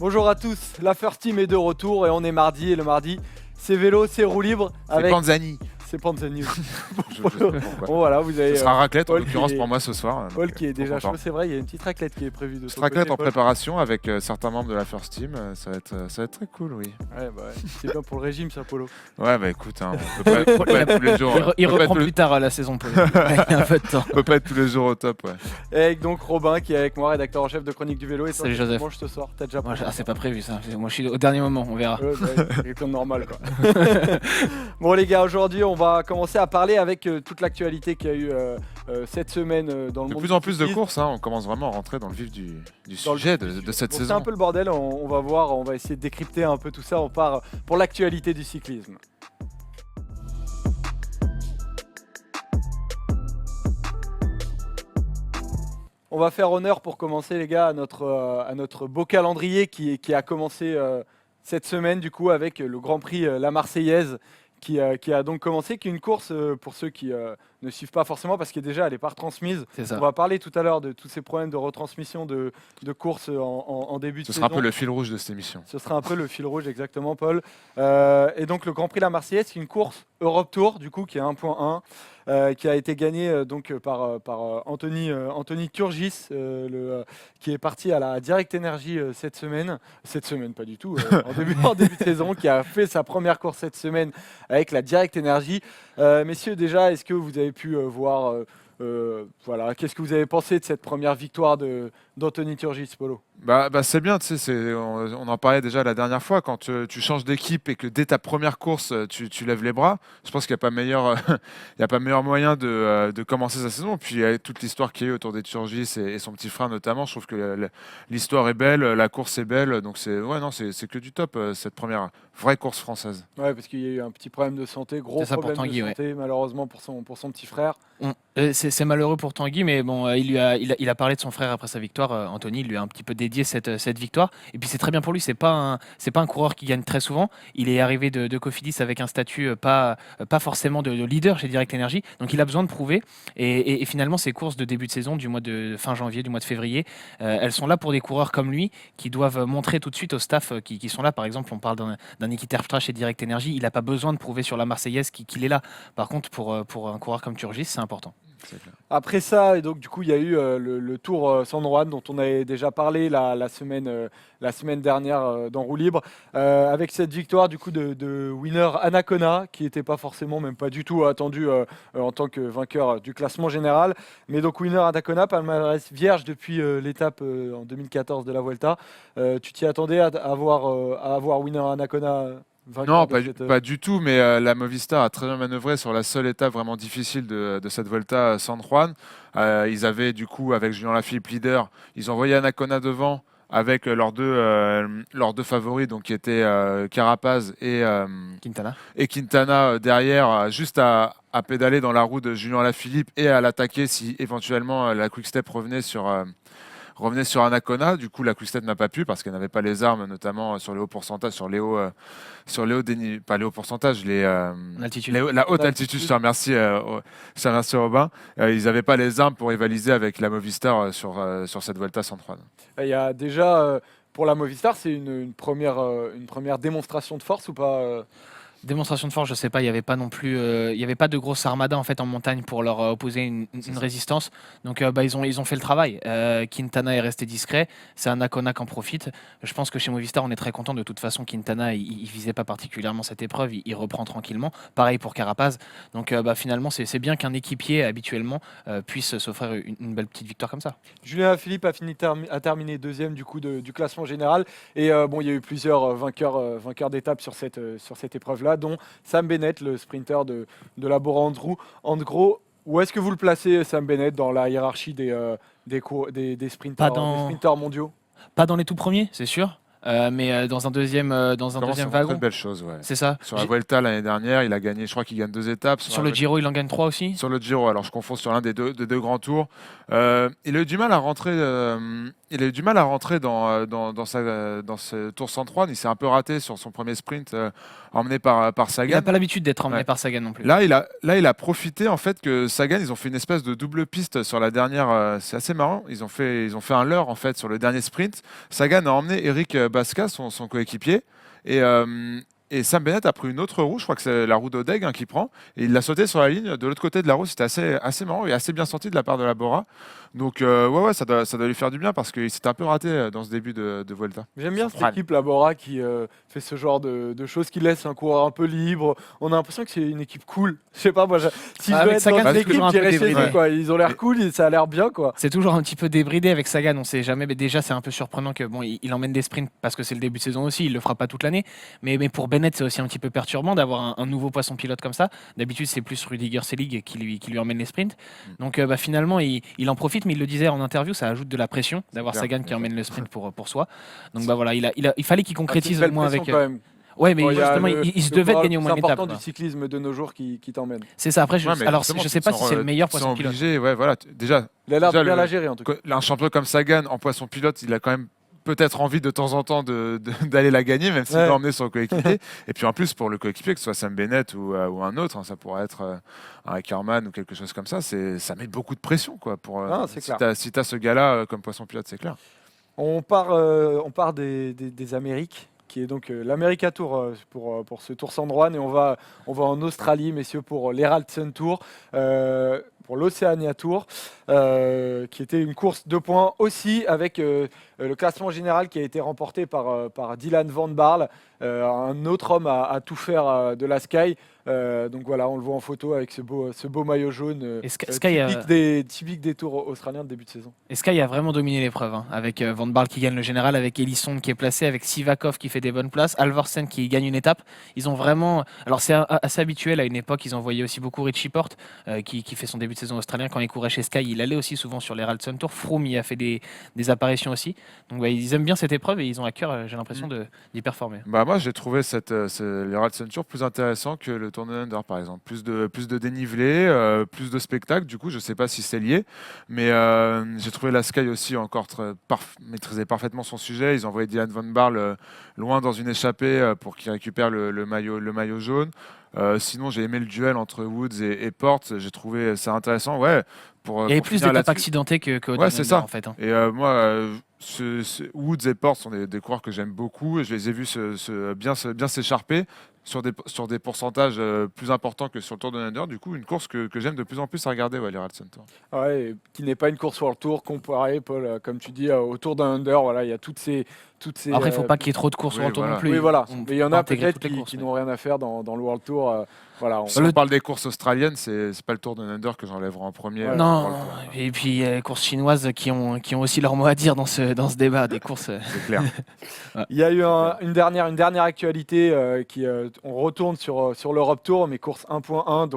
Bonjour à tous, la First Team est de retour et on est mardi et le mardi c'est vélo, c'est roue libre C'est Panzani. C'est Panzani. Je sais pas pourquoi. Bon voilà, vous avez Ce sera raclette en Paul l'occurrence qui est- pour moi ce soir. Paul donc, qui est trop déjà content. chaud, c'est vrai, il y a une petite raclette qui est prévue de Petite ton raclette côté, en Paul. préparation avec certains membres de la First Team. Ça va être très cool, oui. Ouais, c'est bien pour le régime ça, Polo. Ouais, bah écoute, on peut pas être tous les jours. Il on peut pas reprend être plus tard la saison pour il a un peu de temps. on peut pas être tous les jours au top, ouais. Et avec donc Robin qui est avec moi, rédacteur en chef de Chronique du Vélo. Et toi, Salut, qu'est-ce que tu Joseph. manges ce soir, t'as déjà Moi, pris c'est pas prévu ça. Moi je suis au dernier moment, on verra. c'est comme normal quoi. Bon les gars, aujourd'hui on va commencer à parler avec toute l'actualité qu'il y a eu cette semaine dans le De monde plus du en plus de cyclisme. courses, on commence vraiment à rentrer dans le vif du Dans le sujet vif du de cette Bon, c'est saison. un peu le bordel, on va voir, on va essayer de décrypter un peu tout ça. On part pour l'actualité du cyclisme. On va faire honneur pour commencer les gars à notre beau calendrier qui a commencé cette semaine du coup avec le Grand Prix La Marseillaise qui a donc commencé, qui est une course pour ceux qui ne suivent pas forcément parce que déjà elle n'est pas retransmise. C'est ça. On va parler tout à l'heure de tous ces problèmes de retransmission de courses en début de Ce saison. sera un peu le fil rouge de cette émission. Ce sera un peu le fil rouge, exactement, Paul. Et donc, le Grand Prix La Marseillaise, c'est une course Europe Tour, du coup, qui est 1.1, qui a été gagnée donc, par Anthony Turgis, qui est parti à la Direct Energy cette semaine. Cette semaine, pas du tout, en début de saison, qui a fait sa première course cette semaine avec la Direct Energy. Messieurs, déjà, est-ce que vous avez pu voir... voilà, qu'est-ce que vous avez pensé de cette première victoire d'Anthony Turgis, Polo? Bah c'est bien, tu sais, on en parlait déjà la dernière fois, quand tu changes d'équipe et que dès ta première course, tu lèves les bras, je pense qu'il n'y a pas meilleur, il y a pas meilleur moyen de commencer sa saison. Puis avec toute l'histoire qu'il y a eu autour des Turgis et son petit frère notamment, je trouve que l'histoire est belle, la course est belle, donc c'est que du top, cette première vraie course française. Ouais, parce qu'il y a eu un petit problème de santé, gros C'est ça pour problème de Tanguy, ouais. santé, malheureusement pour son petit frère. C'est malheureux pour Tanguy, mais bon, il a parlé de son frère après sa victoire. Anthony il lui a un petit peu dédié cette victoire. Et puis c'est très bien pour lui. C'est pas un coureur qui gagne très souvent. Il est arrivé de Cofidis avec un statut pas forcément de leader chez Direct Energy. Donc il a besoin de prouver. Et finalement, ces courses de début de saison, du mois de fin janvier, du mois de février, elles sont là pour des coureurs comme lui qui doivent montrer tout de suite au staff qui sont là. Par exemple, on parle d'un Niki Terpstra chez Direct Energy. Il n'a pas besoin de prouver sur la Marseillaise qu'il est là. Par contre, pour un coureur comme Turgis, c'est important. C'est clair. Après ça, et donc du coup, il y a eu le Tour San Juan dont on avait déjà parlé la semaine dernière dans Roue Libre, avec cette victoire du coup de winner Anacona, qui n'était pas forcément, même pas du tout attendu en tant que vainqueur du classement général. Mais donc winner Anacona, palmarès vierge depuis l'étape en 2014 de la Vuelta. Tu t'y attendais à avoir winner Anacona vainqueur Non, de cette, pas du tout, mais la Movistar a très bien manœuvré sur la seule étape vraiment difficile de cette Volta à San Juan. Ils avaient du coup, avec Julien Lafilippe leader, ils ont envoyé Anacona devant avec leurs deux favoris, donc qui étaient Carapaz et Quintana derrière, juste à pédaler dans la roue de Julien Lafilippe et à l'attaquer si éventuellement la Quick Step revenait sur Anacona. Du coup, la Quick-Step n'a pas pu parce qu'elle n'avait pas les armes, notamment sur les hauts pourcentages, pas les hauts pourcentages, la haute altitude. Je te remercie, Robin. Ils n'avaient pas les armes pour rivaliser avec la Movistar sur cette Vuelta 103. Il y a déjà, pour la Movistar, c'est une première démonstration de force ou pas Démonstration de force, je sais pas, il n'y avait pas non plus, il y avait pas de grosse armada en fait en montagne pour leur opposer une résistance. Donc ils ont fait le travail. Quintana est resté discret, c'est Anacona qui en profite. Je pense que chez Movistar, on est très content de toute façon. Quintana, il visait pas particulièrement cette épreuve, il reprend tranquillement. Pareil pour Carapaz. Donc finalement, c'est bien qu'un équipier habituellement puisse s'offrir une belle petite victoire comme ça. Julien Philippe a terminé deuxième du coup du classement général. Et bon, il y a eu plusieurs vainqueurs d'étapes sur cette épreuve-là, dont Sam Bennett, le sprinter de la Bora Hansgrohe. En gros, où est-ce que vous le placez, Sam Bennett, dans la hiérarchie des sprinters mondiaux? Pas dans les tout premiers, c'est sûr. Mais dans un deuxième wagon. Très belle chose, ouais. C'est ça. Sur la Vuelta l'année dernière, il a gagné, je crois qu'il gagne 2 étapes. Sur le Giro, il en gagne 3 aussi. Sur le Giro, alors je confonds sur l'un des deux grands tours. Il a eu du mal à rentrer. Dans ce Tour 103. Il s'est un peu raté sur son premier sprint emmené par Sagan. Il n'a pas l'habitude d'être emmené par Sagan non plus. Là, il a profité en fait que Sagan, ils ont fait une espèce de double piste sur la dernière. C'est assez marrant. Ils ont fait un leurre en fait sur le dernier sprint. Sagan a emmené Eric Basca, son coéquipier. Et Sam Bennett a pris une autre roue, je crois que c'est la roue d'Odeg qui prend, et il l'a sauté sur la ligne de l'autre côté de la roue. C'était assez marrant et assez bien senti de la part de la Bora. Donc ouais, ça doit lui faire du bien parce qu'il s'était un peu raté dans ce début de Vuelta. J'aime bien cette équipe, la Bora, qui fait ce genre de choses, qui laisse un coureur un peu libre. On a l'impression que c'est une équipe cool. Je sais pas, moi, si je veux avec être Sagan, dans une c'est équipe, toujours un peu j'irais chez débridé. eux, quoi. Ils ont l'air cool, ça a l'air bien, quoi. C'est toujours un petit peu débridé avec Sagan, on sait jamais. Mais déjà, c'est un peu surprenant que bon, il emmène des sprints parce que c'est le début de saison aussi. Il le fera pas toute l'année. Mais pour Bennett, c'est aussi un petit peu perturbant d'avoir un nouveau poisson pilote comme ça. D'habitude, c'est plus Rudiger Selig qui lui emmène les sprints. Donc finalement, il en profite, mais il le disait en interview, ça ajoute de la pression d'avoir Clair, Sagan qui bien emmène le sprint pour soi. Donc voilà, il fallait qu'il concrétise C'est au une moins belle avec. pression, quand même. Ouais, mais Bon, il y a justement, le- il se le devait de moral gagner au moins plus une étape. important Quoi. du cyclisme de nos jours qui t'emmène. C'est ça. Après, Ouais, mais alors justement, je sais pas si c'est le meilleur ils sont poisson pilote. obligés, ouais, voilà. Déjà, Il a l'air de Déjà, bien le- la gérer, en tout cas. un champion comme Sagan en poisson pilote, il a quand même peut-être envie de temps en temps d'aller la gagner, même s'il Ouais. va emmener son coéquipier. Et puis en plus, pour le coéquipier, que ce soit Sam Bennett ou un autre, ça pourrait être un Ackermann ou quelque chose comme ça, ça met beaucoup de pression. Quoi, C'est si clair. tu as ce gars-là comme poisson pilote, c'est clair. On part des Amériques, qui est donc l'America Tour pour ce Tour San Juan, et on va en Australie, messieurs, pour l'Herald Sun Tour, pour l'Oceania Tour, qui était une course 2 points aussi, avec le classement général qui a été remporté par Dylan Van Baarle, un autre homme à tout faire de la Sky. Donc voilà, on le voit en photo avec ce beau maillot jaune, Et Sky, typique des tours australiens de début de saison. Et Sky a vraiment dominé l'épreuve, hein, avec Van Baarle qui gagne le général, avec Ellison qui est placé, avec Sivakov qui fait des bonnes places, Alvorsen qui gagne une étape. Ils ont vraiment. Alors c'est assez habituel à une époque, ils envoyaient aussi beaucoup Richie Porte, qui fait son début de saison australien. Quand il courait chez Sky, il allait aussi souvent sur les Herald Sun Tour. Froome y a fait des apparitions aussi. Donc ouais, ils aiment bien cette épreuve et ils ont à cœur, j'ai l'impression, d'y performer. Bah, moi, j'ai trouvé l'Herald Sun Tour plus intéressant que le Tour de Under, par exemple. Plus de dénivelé, plus de spectacle. Du coup, je ne sais pas si c'est lié, mais j'ai trouvé la Sky aussi encore maîtrisait parfaitement son sujet. Ils ont envoyé Dylan Van Baarle loin dans une échappée pour qu'il récupère le maillot jaune. Sinon, j'ai aimé le duel entre Woods et Porte. J'ai trouvé ça intéressant. Ouais, Il y avait plus d'étapes accidentées que Ouais, c'est ça. en fait. Hein. Et moi, Woods et Porte sont des coureurs que j'aime beaucoup. Et je les ai vus bien s'écharper sur des pourcentages plus importants que sur le Tour de Under. Du coup, une course que j'aime de plus en plus à regarder, les Herald Sun Tour. Ouais, et qui n'est pas une course sur le tour comparée, Paul, comme tu dis, au Tour d'un Under. Voilà, il y a toutes ces. Après, il ne faut pas qu'il y ait trop de courses sur oui, le tour voilà. non plus. Oui, voilà. On Mais il y en peut a intégrer peut-être toutes les courses, qui mais- n'ont rien à faire dans le World Tour. Voilà, Si on parle des courses australiennes, c'est pas le Tour de Under que j'enlèverai en premier. Ouais. Non, pour le Tour. et puis les courses chinoises qui ont aussi leur mot à dire dans ce débat des courses. C'est clair. Il y a eu une dernière actualité on retourne sur l'Europe Tour, mais course 1.1,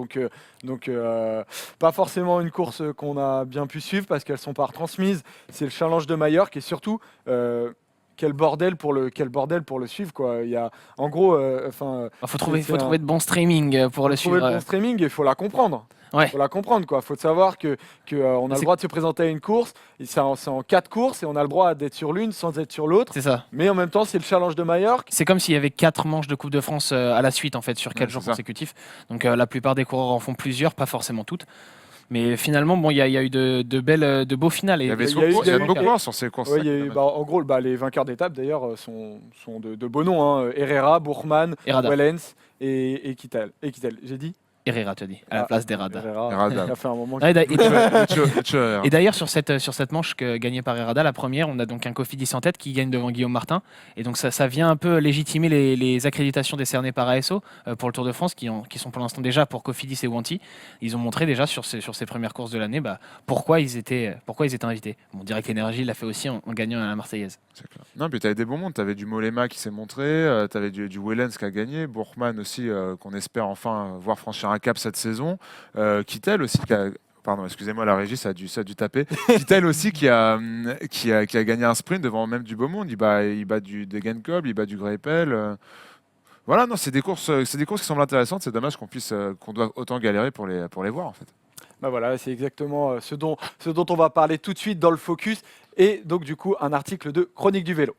donc pas forcément une course qu'on a bien pu suivre parce qu'elles sont pas retransmises. C'est le Challenge de Majorque et surtout quel bordel pour le suivre, quoi. Il y a en gros, Faut trouver c'est de bons streaming pour le trouver suivre. le bon streaming et il faut la comprendre. Ouais. Faut la comprendre, quoi. Faut savoir que on a le C'est- droit de se présenter à une course. Et c'est en 4 courses et on a le droit d'être sur l'une sans être sur l'autre. C'est ça. Mais en même temps, c'est le Challenge de Majorque. C'est comme s'il y avait 4 manches de Coupe de France à la suite en fait sur 4 Ouais, jours c'est ça. consécutifs. Donc la plupart des coureurs en font plusieurs, pas forcément toutes. Mais finalement, bon, il y a eu de beaux finales. Et Il y avait il y a eu des beaucoup vainqueurs. sur ces courses. Ouais, en gros, les vainqueurs d'étape d'ailleurs sont de beaux noms. Hein. Herrera, Bourgman, Herrada. Wellens et Kittel. J'ai dit Herrera, tu as dit, à la place d'Herrada. Herrera. Ça fait un moment. Ouais, Herrada. Et d'ailleurs, sur cette manche gagnée par Herrada, la première, on a donc un Cofidis en tête qui gagne devant Guillaume Martin. Et donc ça vient un peu légitimer les accréditations décernées par ASO pour le Tour de France, qui sont pour l'instant déjà pour Cofidis et Wanty. Ils ont montré déjà sur ces premières courses de l'année pourquoi ils étaient invités. Bon, Direct Energy l'a fait aussi en gagnant à la Marseillaise. C'est clair. Non, puis tu avais des bons mondes. Tu avais du Mollema qui s'est montré, tu avais du Wellens qui a gagné, Bourgman aussi, qu'on espère enfin voir franchir un cap cette saison. Kittel aussi Pardon, excusez-moi, la régie, ça a dû taper. Kittel aussi qui a gagné un sprint devant même du beau monde. Il bat du Degenkolb, il bat du Greipel. Voilà, non, c'est des courses qui semblent intéressantes. C'est dommage qu'on doive autant galérer pour les voir en fait. Bah voilà, c'est exactement ce dont on va parler tout de suite dans le focus. Et donc du coup, un article de Chronique du vélo.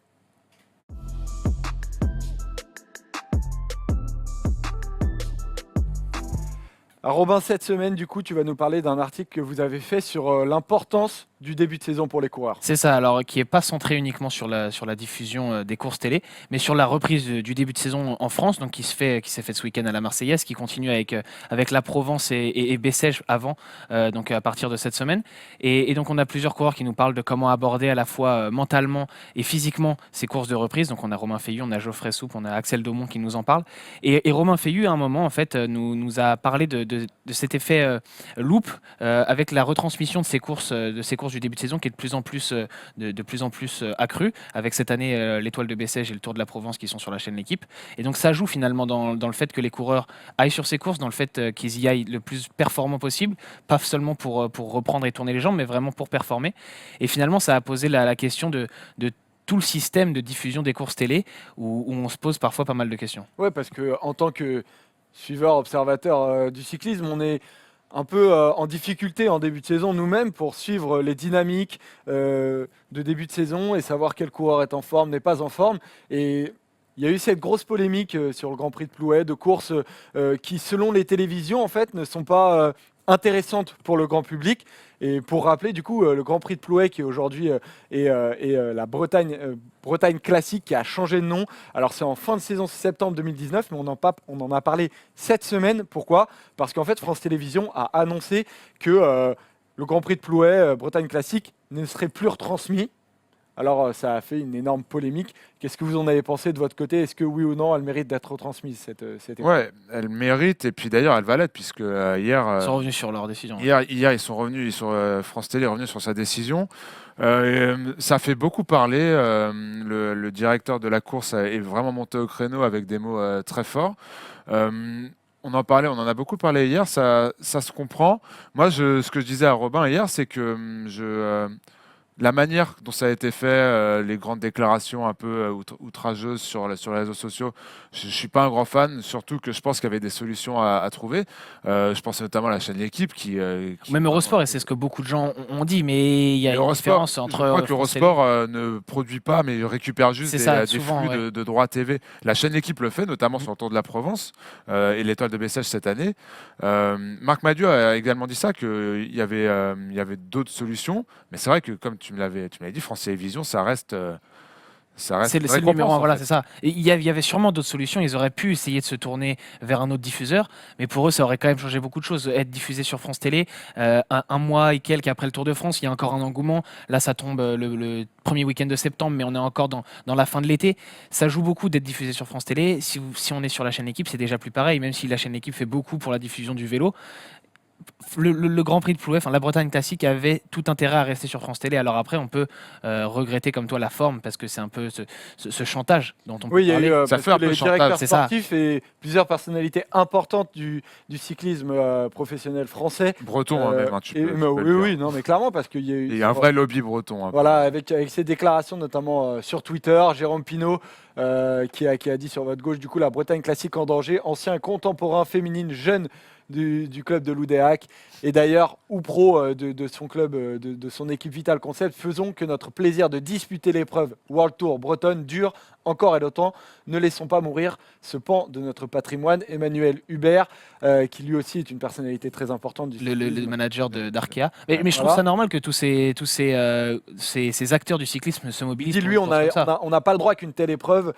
Alors, Robin, cette semaine, du coup, tu vas nous parler d'un article que vous avez fait sur l'importance du début de saison pour les coureurs. C'est ça, alors qui n'est pas centré uniquement sur la diffusion des courses télé, mais sur la reprise du début de saison en France, donc qui s'est fait ce week-end à la Marseillaise, qui continue avec la Provence et Bessèges avant, donc à partir de cette semaine. Et donc on a plusieurs coureurs qui nous parlent de comment aborder à la fois mentalement et physiquement ces courses de reprise. Donc on a Romain Feillu, on a Geoffrey Soupe, on a Axel Daumont qui nous en parle. Et Romain Feillu, à un moment, en fait, nous a parlé de cet effet loop avec la retransmission de ces courses du début de saison qui est de plus en plus accrue, avec cette année l'Étoile de Bessèges et le Tour de la Provence qui sont sur la chaîne L'Équipe. Et donc ça joue finalement dans le fait que les coureurs aillent sur ces courses, dans le fait qu'ils y aillent le plus performant possible, pas seulement pour reprendre et tourner les jambes, mais vraiment pour performer. Et finalement, ça a posé la question de tout le système de diffusion des courses télé, où on se pose parfois pas mal de questions. Ouais, parce que en tant que suiveur, observateur du cyclisme, on est un peu en difficulté en début de saison nous-mêmes pour suivre les dynamiques de début de saison et savoir quel coureur est en forme, n'est pas en forme. Et il y a eu cette grosse polémique sur le Grand Prix de Plouay, de courses qui, selon les télévisions, en fait, ne sont pas intéressantes pour le grand public. Et pour rappeler, du coup, le Grand Prix de Plouay, qui aujourd'hui est la Bretagne classique, qui a changé de nom. Alors, c'est en fin de saison, c'est septembre 2019, mais on en a parlé cette semaine. Pourquoi ? Parce qu'en fait, France Télévisions a annoncé que le Grand Prix de Plouay, Bretagne classique, ne serait plus retransmis. Alors, ça a fait une énorme polémique. Qu'est-ce que vous en avez pensé de votre côté ? Est-ce que oui ou non, elle mérite d'être retransmise, cette épreuve ? Ouais, elle mérite, et puis d'ailleurs, elle va l'être, puisque hier... Ils sont revenus sur leur décision. Hier, ils sont revenus, France Télé est revenu sur sa décision. Ça fait beaucoup parler. Le directeur de la course est vraiment monté au créneau avec des mots très forts. On en a beaucoup parlé hier, ça se comprend. Moi, ce que je disais à Robin hier, c'est que la manière dont ça a été fait, les grandes déclarations un peu outrageuses sur les réseaux sociaux, je ne suis pas un grand fan, surtout que je pense qu'il y avait des solutions à trouver. Je pense notamment à la chaîne L'Équipe Même Eurosport, et c'est ce que beaucoup de gens ont dit, mais il y a une différence entre... Je crois que Eurosport ne produit pas, mais récupère juste des flux de droits TV. La chaîne L'Équipe le fait, notamment sur le Tour de la Provence et l'Étoile de Bessèges cette année. Marc Madiot a également dit ça, qu'il y avait d'autres solutions, mais c'est vrai que, comme tu me l'avais dit, France Télévisions, ça reste c'est le numéro 1, voilà, c'est ça. Et il y avait sûrement d'autres solutions. Ils auraient pu essayer de se tourner vers un autre diffuseur, mais pour eux, ça aurait quand même changé beaucoup de choses. Être diffusé sur France Télé, un mois et quelques après le Tour de France, il y a encore un engouement. Là, ça tombe le premier week-end de septembre, mais on est encore dans la fin de l'été. Ça joue beaucoup d'être diffusé sur France Télé. Si on est sur la chaîne L'Équipe, c'est déjà plus pareil, même si la chaîne L'Équipe fait beaucoup pour la diffusion du vélo. Le Grand Prix de Plouay, la Bretagne classique avait tout intérêt à rester sur France Télé. Alors après, on peut regretter comme toi la forme, parce que c'est un peu ce chantage dont on peut parler. Oui, il y a eu ça fait un peu les chantage, directeurs sportifs et plusieurs personnalités importantes du cyclisme professionnel français. Breton, même, tu peux oui, non, mais clairement, parce qu'il y a eu... Il y a un vrai lobby breton. Voilà, avec ces déclarations, notamment sur Twitter, Jérôme Pinault, qui a dit sur votre gauche, du coup, la Bretagne classique en danger, ancien contemporain féminine jeune du club de l'Oudéac, et d'ailleurs ou pro de son club, de son équipe Vital Concept, faisons que notre plaisir de disputer l'épreuve World Tour bretonne dure encore et longtemps. Ne laissons pas mourir ce pan de notre patrimoine. Emmanuel Hubert, qui lui aussi est une personnalité très importante du le manager d'Arkea. Mais je trouve ça normal que tous ces acteurs du cyclisme se mobilisent. Dis-lui, on n'a pas le droit qu'une telle épreuve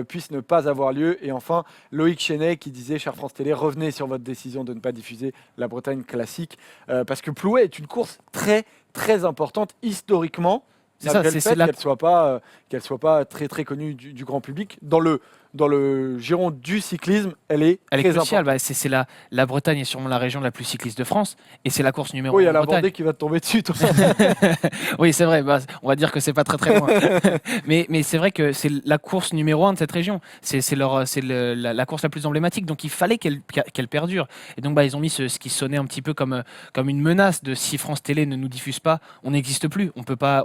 puisse ne pas avoir lieu. Et enfin, Loïc Chenet qui disait, cher France Télé, revenez sur votre décision de ne pas diffuser la Bretagne classique. Parce que Plouay est une course très, très importante historiquement. C'est ça, c'est qu'elle soit pas très très connue du grand public. Dans le giron du cyclisme, elle est très cruciale. importante. C'est la Bretagne est sûrement la région la plus cycliste de France, et c'est la course numéro 1. Oui, il y a la Vendée qui va te tomber dessus. Oui, c'est vrai. On va dire que c'est pas très très loin. mais c'est vrai que c'est la course numéro 1 de cette région. C'est la course la plus emblématique. Donc il fallait qu'elle perdure. Et donc ils ont mis ce qui sonnait un petit peu comme une menace de si France Télé ne nous diffuse pas, on n'existe plus. On peut pas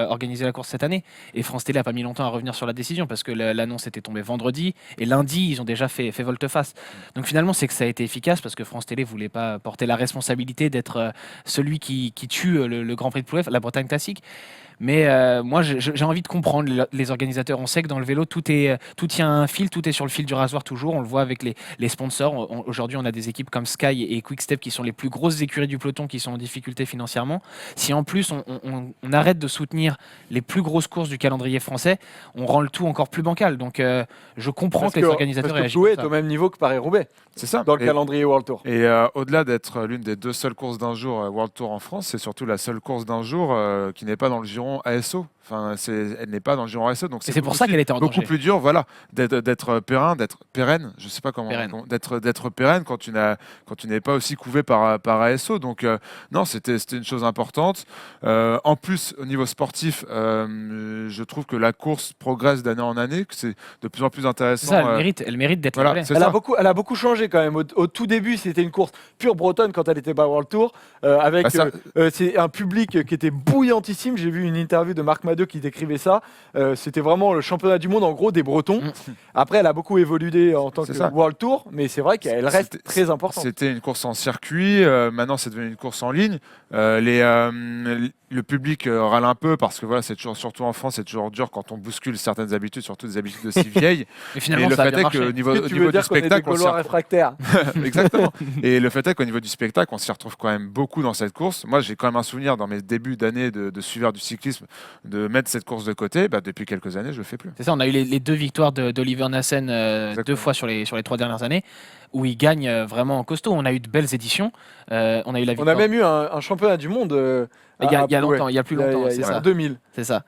organiser la course cette année. Et France Télé a pas mis longtemps à revenir sur la décision, parce que l'annonce était tombée vendredi, et lundi ils ont déjà fait volte-face. Donc finalement c'est que ça a été efficace, parce que France Télé voulait pas porter la responsabilité d'être celui qui tue le Grand Prix de Plouay, la Bretagne classique. Mais moi, j'ai envie de comprendre les organisateurs. On sait que dans le vélo, tout tient à un fil, tout est sur le fil du rasoir toujours. On le voit avec les sponsors. Aujourd'hui, on a des équipes comme Sky et Quick-Step qui sont les plus grosses écuries du peloton qui sont en difficulté financièrement. Si en plus, on arrête de soutenir les plus grosses courses du calendrier français, on rend le tout encore plus bancal. Donc, je comprends que les organisateurs réagissent. réagissent. Plouay est au même niveau que Paris-Roubaix. C'est ça. Dans le calendrier World Tour. Et au-delà d'être l'une des 2 seules courses d'un jour World Tour en France, c'est surtout la seule course d'un jour qui n'est pas dans le giron ASO. Enfin, elle n'est pas dans le giron ASO, donc c'est pour ça qu'elle était en beaucoup danger. plus dur, voilà, d'être pérenne. Je sais pas comment, d'être pérenne quand tu n'es pas aussi couvé par ASO. Donc non, c'était une chose importante. En plus, au niveau sportif, je trouve que la course progresse d'année en année, que c'est de plus en plus intéressant. Ça, elle mérite d'être voilà, là. Elle a beaucoup changé quand même. Au tout début, c'était une course pure bretonne quand elle était pas World Tour, avec c'est un public qui était bouillantissime. J'ai vu une interview de Marc Madeux qui décrivait ça. C'était vraiment le championnat du monde en gros des Bretons. Après, elle a beaucoup évolué en tant que World Tour, mais c'est vrai qu'elle reste très importante. C'était une course en circuit. Maintenant, c'est devenu une course en ligne. Le public râle un peu parce que voilà, c'est toujours, surtout en France, c'est toujours dur quand on bouscule certaines habitudes, surtout des habitudes aussi vieilles. Et finalement, le ça a fait bien est marché. qu'au niveau du spectacle, on s'y réfractaire. Exactement. Et le fait est qu'au niveau du spectacle, on s'y retrouve quand même beaucoup dans cette course. Moi, j'ai quand même un souvenir dans mes débuts d'année de suiveur du cyclisme de mettre cette course de côté. Depuis quelques années, je le fais plus. C'est ça, on a eu les 2 victoires d'Oliver Nassen 2 fois sur les 3 dernières années, où il gagne vraiment en costaud. On a eu de belles éditions. On a même eu un championnat du monde. Il y a plus longtemps, c'est ça. En 2000. C'est ça.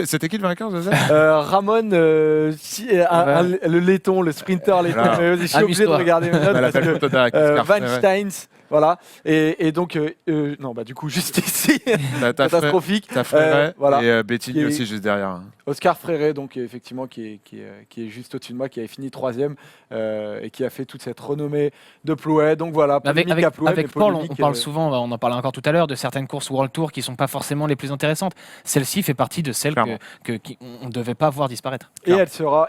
C'était qui le vainqueur de Ramon, le laiton, le sprinter laiton. Voilà. Je suis obligé de regarder mes notes parce que Van Steins, voilà. Et donc, du coup, juste ici, catastrophique. Ta Fréré, voilà. Et Bettini aussi juste derrière. Oscar Fréré, donc effectivement, qui est juste au-dessus de moi, qui avait fini 3e et qui a fait toute cette renommée de Plouay. Donc voilà, avec Paul, on parle souvent, on en parlait encore tout à l'heure, de certaines courses World Tour qui ne sont pas forcément les plus intéressantes. Celle-ci fait partie de celles qu'on ne devait pas voir disparaître. Et elle sera,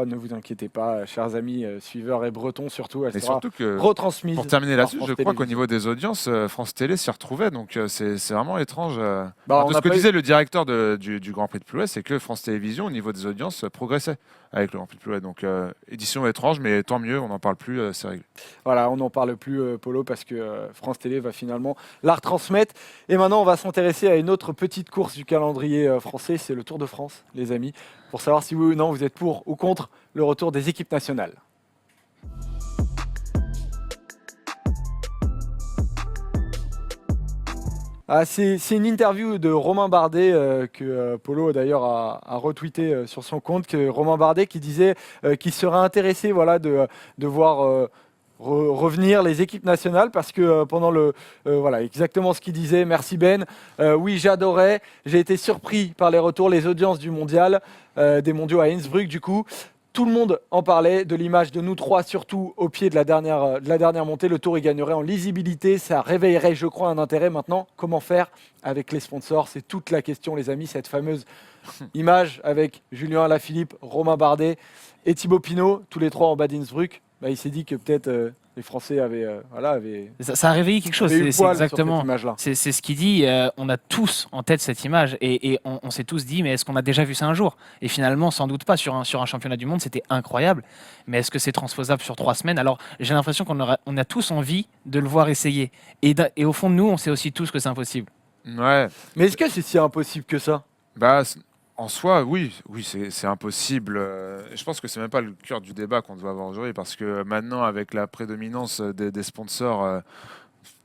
ne vous inquiétez pas, chers amis suiveurs et bretons surtout, elle sera retransmise. Pour terminer là-dessus, je crois qu'au niveau des audiences, France Télé s'y retrouvait, donc c'est vraiment étrange. Ce que disait le directeur du Grand Prix de Plouay, c'est que France Télévisions, au niveau des audiences, progressait avec le Grand Prix de Plouay. Donc édition étrange, mais tant mieux, on n'en parle plus, c'est réglé. Voilà, on n'en parle plus, Polo, parce que France Télé va finalement la retransmettre. Et maintenant, on va s'intéresser à une autre petite course du calendrier français, c'est le Tour de France, les amis, pour savoir si oui ou non vous êtes pour ou contre le retour des équipes nationales. C'est une interview de Romain Bardet que Polo d'ailleurs a retweeté sur son compte, Romain Bardet qui disait qu'il serait intéressé de voir revenir les équipes nationales parce que pendant exactement ce qu'il disait. Merci Ben. Oui, j'adorais. J'ai été surpris par les retours, les audiences du mondial, des mondiaux à Innsbruck du coup. Tout le monde en parlait de l'image de nous 3, surtout au pied de la dernière montée. Le Tour, il gagnerait en lisibilité. Ça réveillerait, je crois, un intérêt. Maintenant, comment faire avec les sponsors? C'est toute la question, les amis. Cette fameuse image avec Julien Alaphilippe, Romain Bardet et Thibaut Pinot, tous les 3 en bas d'Innsbruck. Il s'est dit que peut-être les Français avaient... Ça a réveillé quelque chose, c'est exactement. C'est ce qu'il dit. On a tous en tête cette image et on s'est tous dit, mais est-ce qu'on a déjà vu ça un jour? Et finalement, sans doute pas. Sur un championnat du monde, c'était incroyable. Mais est-ce que c'est transposable sur 3 semaines? Alors, j'ai l'impression qu'on a tous envie de le voir essayer. Et au fond de nous, on sait aussi tous que c'est impossible. Ouais. Mais est-ce que c'est si impossible que ça? En soi, oui, c'est impossible. Je pense que c'est même pas le cœur du débat qu'on doit avoir aujourd'hui, parce que maintenant, avec la prédominance des sponsors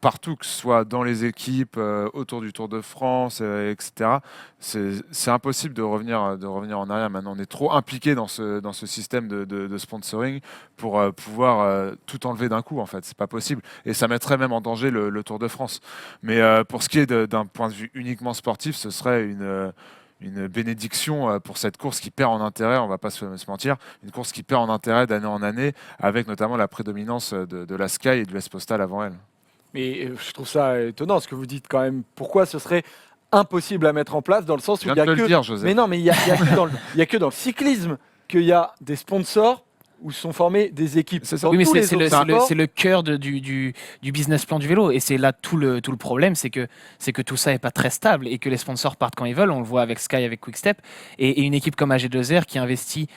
partout, que ce soit dans les équipes, autour du Tour de France, etc., c'est impossible de revenir en arrière. Maintenant, on est trop impliqué dans ce système de sponsoring pour pouvoir tout enlever d'un coup. En fait, c'est pas possible, et ça mettrait même en danger le Tour de France. Mais pour ce qui est d'un point de vue uniquement sportif, ce serait une bénédiction pour cette course qui perd en intérêt, on ne va pas se mentir, une course qui perd en intérêt d'année en année, avec notamment la prédominance de la Sky et du S Postal avant elle. Mais je trouve ça étonnant ce que vous dites quand même. Pourquoi ce serait impossible à mettre en place, dans le sens où il y a que... dire, Joseph. Mais non, mais il y a que dans le cyclisme qu'il y a des sponsors où se sont formées des équipes. C'est ça. Dans Oui, mais tous les c'est autres le sports, cœur du business plan du vélo. Et c'est là tout le problème, c'est que tout ça n'est pas très stable et que les sponsors partent quand ils veulent. On le voit avec Sky, avec Quickstep. Et une équipe comme AG2R qui investit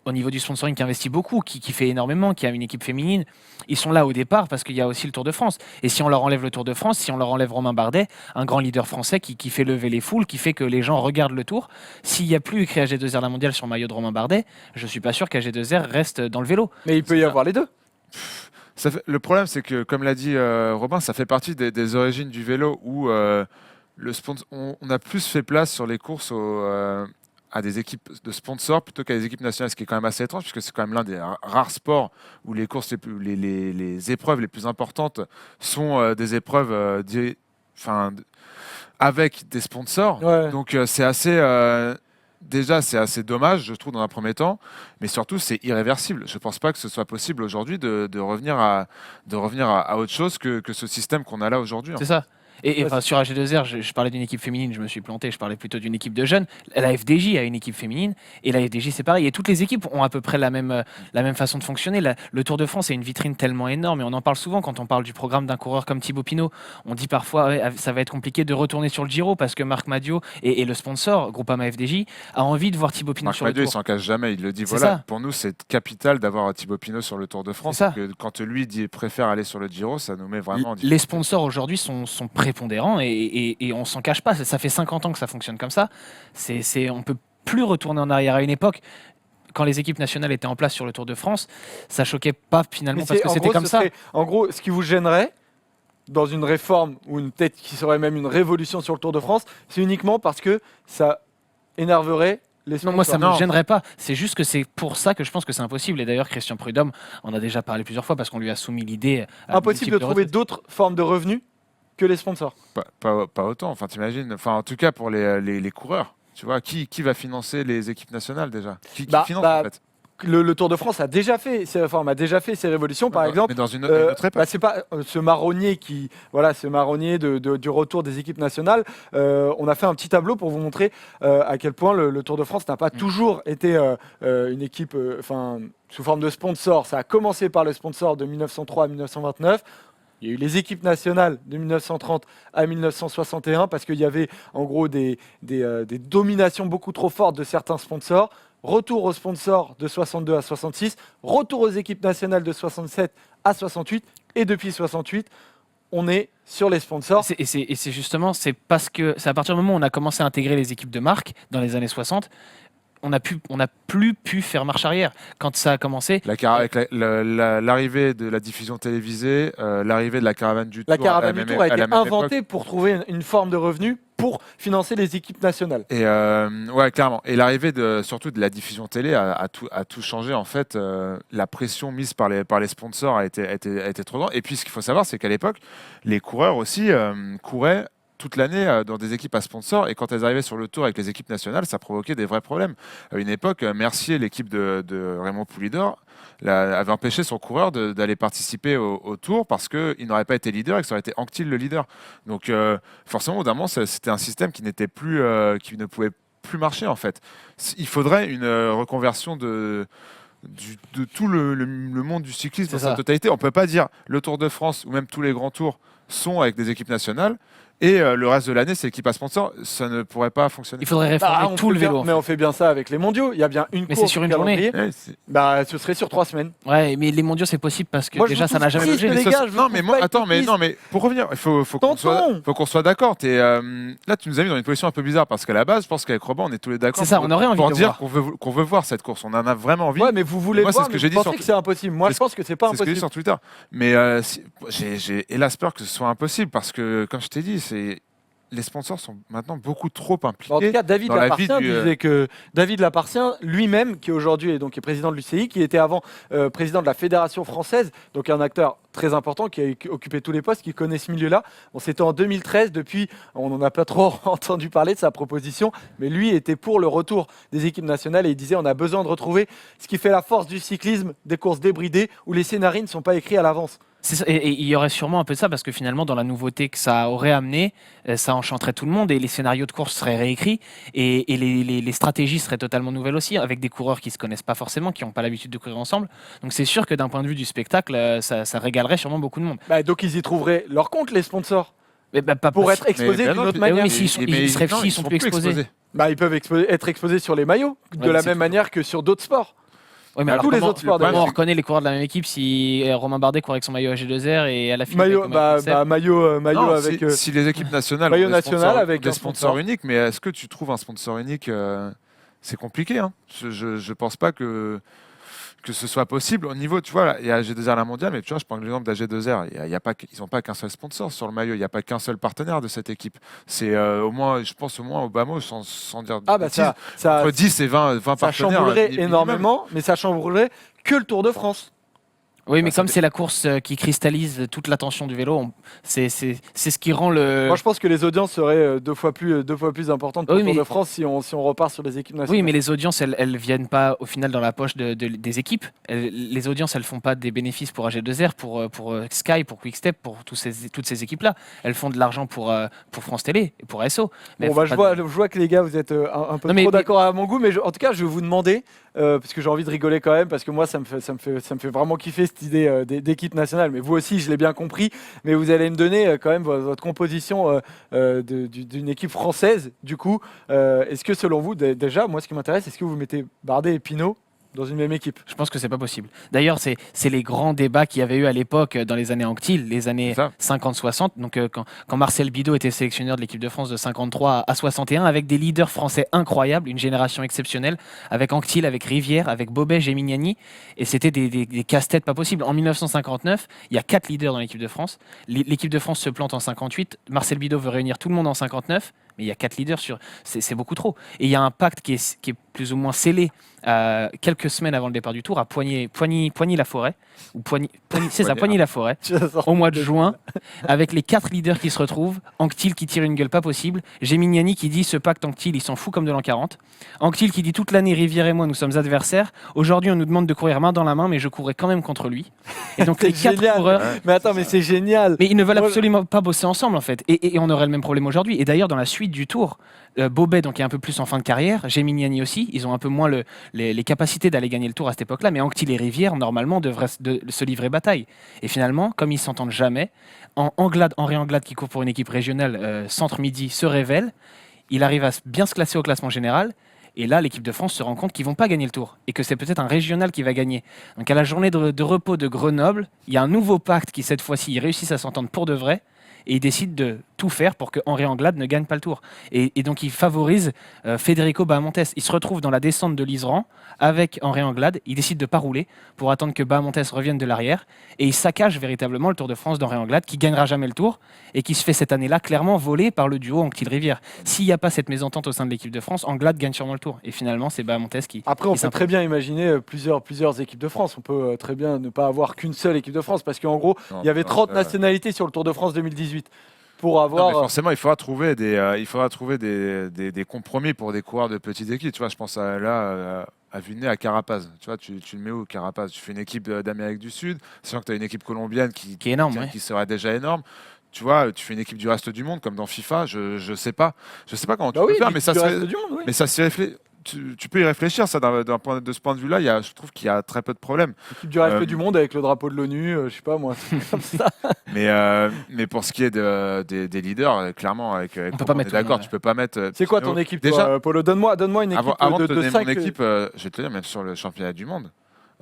au niveau du sponsoring, qui investit beaucoup, qui fait énormément, qui a une équipe féminine, ils sont là au départ parce qu'il y a aussi le Tour de France. Et si on leur enlève le Tour de France, si on leur enlève Romain Bardet, un grand leader français qui fait lever les foules, qui fait que les gens regardent le Tour, s'il n'y a plus écrit AG2R la mondiale sur le maillot de Romain Bardet, je ne suis pas sûr qu'AG2R reste dans le vélo. mais il peut y avoir les deux. Le problème, c'est que, comme l'a dit Robin, ça fait partie des origines du vélo où on a plus fait place sur les courses à des équipes de sponsors plutôt qu'à des équipes nationales, ce qui est quand même assez étrange, puisque c'est quand même l'un des rares sports où les courses les épreuves les plus importantes sont des épreuves avec des sponsors. Ouais. Donc c'est assez... Déjà, c'est assez dommage, je trouve, dans un premier temps, mais surtout, c'est irréversible. Je ne pense pas que ce soit possible aujourd'hui de revenir à autre chose que ce système qu'on a là aujourd'hui. C'est ça. Et Ouais, enfin, sur AG2R, je parlais d'une équipe féminine, je me suis planté, je parlais plutôt d'une équipe de jeunes. La FDJ a une équipe féminine, et la FDJ c'est pareil. Et toutes les équipes ont à peu près la même façon de fonctionner. Le Tour de France est une vitrine tellement énorme, et on en parle souvent quand on parle du programme d'un coureur comme Thibaut Pinot. On dit parfois, ouais, ça va être compliqué de retourner sur le Giro, parce que Marc Madiot et le sponsor, Groupama FDJ, a envie de voir Thibaut Pinot Marc sur Madiot, le il Tour. s'en cache jamais, il le dit. C'est Voilà, ça. pour nous, c'est capital d'avoir Thibaut Pinot sur le Tour de France. C'est ça. Que quand lui préfère aller sur le Giro, ça nous met vraiment en Les difficulté. sponsors aujourd'hui sont prépondérants et on s'en cache pas. Ça fait 50 ans que ça fonctionne comme ça. On peut plus retourner en arrière. À une époque, quand les équipes nationales étaient en place sur le Tour de France, ça choquait pas finalement parce que En c'était gros, comme ça. En gros, ce qui vous gênerait dans une réforme ou peut-être qui serait même une révolution sur le Tour de France, c'est uniquement parce que ça énerverait les Non, sponsors. moi ça me Non. gênerait pas. C'est juste que c'est pour ça que je pense que c'est impossible. Et d'ailleurs, Christian Prudhomme en a déjà parlé plusieurs fois parce qu'on lui a soumis l'idée. à Impossible de multiples trouver reprises. d'autres formes de revenus que les sponsors. Pas autant, enfin t'imagines. Enfin, en tout cas pour les coureurs, tu vois, qui va financer les équipes nationales déjà Qui finance en fait Le Tour de France a déjà fait ses réformes, a déjà fait ses révolutions, par exemple. Mais dans une autre époque. C'est pas ce marronnier du retour des équipes nationales. On a fait un petit tableau pour vous montrer à quel point le Tour de France n'a pas toujours été une équipe, sous forme de sponsor. Ça a commencé par le sponsor de 1903 à 1929. Il y a eu les équipes nationales de 1930 à 1961 parce qu'il y avait en gros des dominations beaucoup trop fortes de certains sponsors. Retour aux sponsors de 62 à 66, retour aux équipes nationales de 67 à 68, et depuis 68, on est sur les sponsors. Et c'est justement, c'est parce que c'est à partir du moment où on a commencé à intégrer les équipes de marque dans les années 60, on n'a plus pu faire marche arrière. Quand ça a commencé, Avec l'arrivée de la diffusion télévisée, l'arrivée de la caravane du Tour. La caravane du Tour a à été la même inventée époque. pour trouver une forme de revenu pour financer les équipes nationales. Et ouais, clairement. Et l'arrivée surtout de la diffusion télé a tout changé en fait. La pression mise par les sponsors a été trop grande. Et puis ce qu'il faut savoir, c'est qu'à l'époque, les coureurs aussi couraient toute l'année dans des équipes à sponsors, et quand elles arrivaient sur le Tour avec les équipes nationales, ça provoquait des vrais problèmes. À une époque, Mercier, l'équipe de Raymond Poulidor, avait empêché son coureur d'aller participer au Tour parce qu'il n'aurait pas été leader et que ça aurait été Anquetil le leader. Donc forcément, au bout d'un moment, c'était un système qui ne pouvait plus marcher en fait. Il faudrait une reconversion de tout le monde du cyclisme dans sa totalité. On ne peut pas dire le Tour de France ou même tous les grands tours sont avec des équipes nationales et le reste de l'année c'est l'équipe à sponsor. Ça ne pourrait pas fonctionner. il faudrait réformer tout le vélo. Mais on fait bien ça avec les mondiaux. Il y a bien une Mais course c'est sur une journée. Ouais, ce serait sur 3 semaines. Ouais, mais les mondiaux c'est possible parce que Moi, je déjà vous ça n'a trouve jamais triste, bougé. les gars, je non vous mais trouve moi, pas attends, mais triste. non mais pour revenir, il faut qu'on soit d'accord. Là, tu nous as mis dans une position un peu bizarre parce qu'à la base, je pense qu'avec Robin, on est tous les d'accord. C'est ça, on aurait envie pour de dire voir. qu'on veut voir cette course. On en a vraiment envie. Ouais, mais vous voulez Moi, le voir, c'est ce que mais j'ai vous dit pensez sur- que c'est impossible. Moi, c'est je pense que c'est pas C'est ce que j'ai dit impossible. sur Twitter. Mais j'ai hélas peur que ce soit impossible parce que, comme je t'ai dit, les sponsors sont maintenant beaucoup trop impliqués. En tout cas, David dans la vie Lapartien du, disait que David Lapartien, lui-même, qui aujourd'hui est président de l'UCI, qui était avant président de la Fédération française, donc un acteur très important qui a occupé tous les postes, qui connaît ce milieu-là. Bon, c'était en 2013, depuis, on n'en a pas trop entendu parler de sa proposition, mais lui était pour le retour des équipes nationales et il disait on a besoin de retrouver ce qui fait la force du cyclisme, des courses débridées où les scénarios ne sont pas écrits à l'avance. Et il y aurait sûrement un peu de ça parce que finalement, dans la nouveauté que ça aurait amené, ça enchanterait tout le monde et les scénarios de course seraient réécrits et les stratégies seraient totalement nouvelles aussi, avec des coureurs qui se connaissent pas forcément, qui n'ont pas l'habitude de courir ensemble. Donc c'est sûr que d'un point de vue du spectacle, ça régalerait sûrement beaucoup de monde. Bah, donc ils y trouveraient leur compte, les sponsors, Mais bah, pour pas- être exposés Mais d'une non, autre mais- oui, manière. mais s'ils sont plus exposés. Bah, ils peuvent être exposés sur les maillots, de Ouais, la c'est même tout. manière que sur d'autres sports. Oui, mais Alors, alors tous les comment- autres sports, comment d'ailleurs. on reconnaît les coureurs de la même équipe si Romain Bardet court avec son maillot AG2R et à la fin Maillot, maillot Non, avec. si les équipes nationales Maillot ont des national sponsors, avec des un sponsors sponsor. uniques, mais est-ce que tu trouves un sponsor unique c'est compliqué. Hein. Je pense pas que ce soit possible. Au niveau, tu vois, là, il y a AG2R la mondiale, mais tu vois, je prends l'exemple d'AG2R. Ils n'ont pas qu'un seul sponsor sur le maillot. Il n'y a pas qu'un seul partenaire de cette équipe. C'est au moins, je pense au moins Obama, sans dire de Ah bah bêtises, ça entre 10 et 20 ça partenaires. chamboulerait minimum. énormément, mais ça chamboulerait que le Tour de France. Oui, mais Bah, comme ça c'est la course qui cristallise toute l'attention du vélo, c'est ce qui rend le. Moi, je pense que les audiences seraient deux fois plus importantes pour Oui, le Tour mais- de France si on repart sur les équipes nationales. Oui, mais les audiences, elles viennent pas au final dans la poche des équipes. Les audiences, elles font pas des bénéfices pour AG2R, pour Sky, pour Quickstep, pour toutes ces équipes-là. Elles font de l'argent pour France Télé et pour ASO. Mais Bon, elles bah, font je pas de- vois que les gars, vous êtes un peu Non, mais- trop d'accord à mon goût, mais en tout cas, je vais vous demander, parce que j'ai envie de rigoler quand même, parce que moi, ça me fait vraiment kiffer cette idée d'équipe nationale. Mais vous aussi, je l'ai bien compris. Mais vous allez me donner quand même votre composition d'une équipe française. Du coup, est-ce que selon vous, déjà, moi, ce qui m'intéresse, est-ce que vous mettez Bardet et Pinot dans une même équipe? Je pense que c'est pas possible. D'ailleurs, c'est les grands débats qu'il y avait eu à l'époque dans les années Anctil, les années C'est ça. 50-60. Donc, quand Marcel Bidot était sélectionneur de l'équipe de France de 53 à 61, avec des leaders français incroyables, une génération exceptionnelle, avec Anctil, avec Rivière, avec Bobet, Gémignani. Et c'était des casse-têtes pas possibles. En 1959, il y a 4 leaders dans l'équipe de France. L'équipe de France se plante en 58. Marcel Bidot veut réunir tout le monde en 59. Mais il y a 4 leaders c'est beaucoup trop. Et il y a un pacte qui est plus ou moins scellé quelques semaines avant le départ du Tour à Poigny-la-Forêt, c'est ça, Poigny-la-Forêt, au mois de juin, avec les 4 leaders qui se retrouvent, Anctil qui tire une gueule pas possible, Gémignani qui dit ce pacte Anctil, il s'en fout comme de l'an 40, Anctil qui dit toute l'année Rivière et moi nous sommes adversaires, aujourd'hui on nous demande de courir main dans la main mais je courrais quand même contre lui. Et donc les C'est 4 génial. coureurs... Mais attends, mais c'est génial. Mais ils ne veulent Moi, absolument pas bosser ensemble en fait. Et on aurait le même problème aujourd'hui. Et d'ailleurs, dans la suite du Tour, Bobet donc, est un peu plus en fin de carrière, Gémignani aussi, ils ont un peu moins les capacités d'aller gagner le Tour à cette époque-là, mais Anctil et Rivière, normalement, devraient se livrer bataille. Et finalement, comme ils s'entendent jamais, Henri Anglade, qui court pour une équipe régionale centre-midi, se révèle, il arrive à bien se classer au classement général, et là, l'équipe de France se rend compte qu'ils vont pas gagner le Tour, et que c'est peut-être un régional qui va gagner. Donc à la journée de repos de Grenoble, il y a un nouveau pacte qui, cette fois-ci, ils réussissent à s'entendre pour de vrai, et ils décident de tout faire pour que Henri Anglade ne gagne pas le Tour. Et donc ils favorisent Federico Bahamontes. Il se retrouve dans la descente de l'Iseran avec Henri Anglade. Il décide de pas rouler pour attendre que Bahamontes revienne de l'arrière. Et il saccage véritablement le Tour de France d'Henri Anglade, qui gagnera jamais le Tour et qui se fait cette année-là clairement voler par le duo Anctil-Rivière. S'il n'y a pas cette mésentente au sein de l'équipe de France, Anglade gagne sûrement le Tour. Et finalement, c'est Bahamontes qui... Après, on qui peut s'impose. très bien imaginer plusieurs équipes de France. On peut très bien ne pas avoir qu'une seule équipe de France, parce qu'en gros, il y avait 30 nationalités sur le Tour de France 2018. Pour Non, avoir. mais forcément, il faudra trouver des compromis pour des coureurs de petites équipes. Tu vois, je pense à Vunet, à Carapaz. Tu vois, tu le mets où, Carapaz? Tu fais une équipe d'Amérique du Sud, sachant que tu as une équipe colombienne qui Qui est énorme, ouais. qui serait déjà énorme. Tu vois, tu fais une équipe du reste du monde comme dans FIFA. Je sais pas comment tu Bah peux oui, faire, mais ça du serait, reste du monde, oui. mais ça s'y réfléchit. Tu peux y réfléchir, ça, de ce point de vue-là. Je trouve qu'il y a très peu de problèmes. L'équipe du reste Euh, du monde avec le drapeau de l'ONU, je sais pas moi, un truc comme ça. Mais pour ce qui est des leaders, clairement, avec peut Coman, pas on mettre est tout le d'accord, monde, tu peux pas mettre. C'est quoi Pinot. ton équipe, Déjà, toi, Polo? Donne-moi une équipe avant de de donner 5. mon équipe, je vais te dire, même sur le championnat du monde,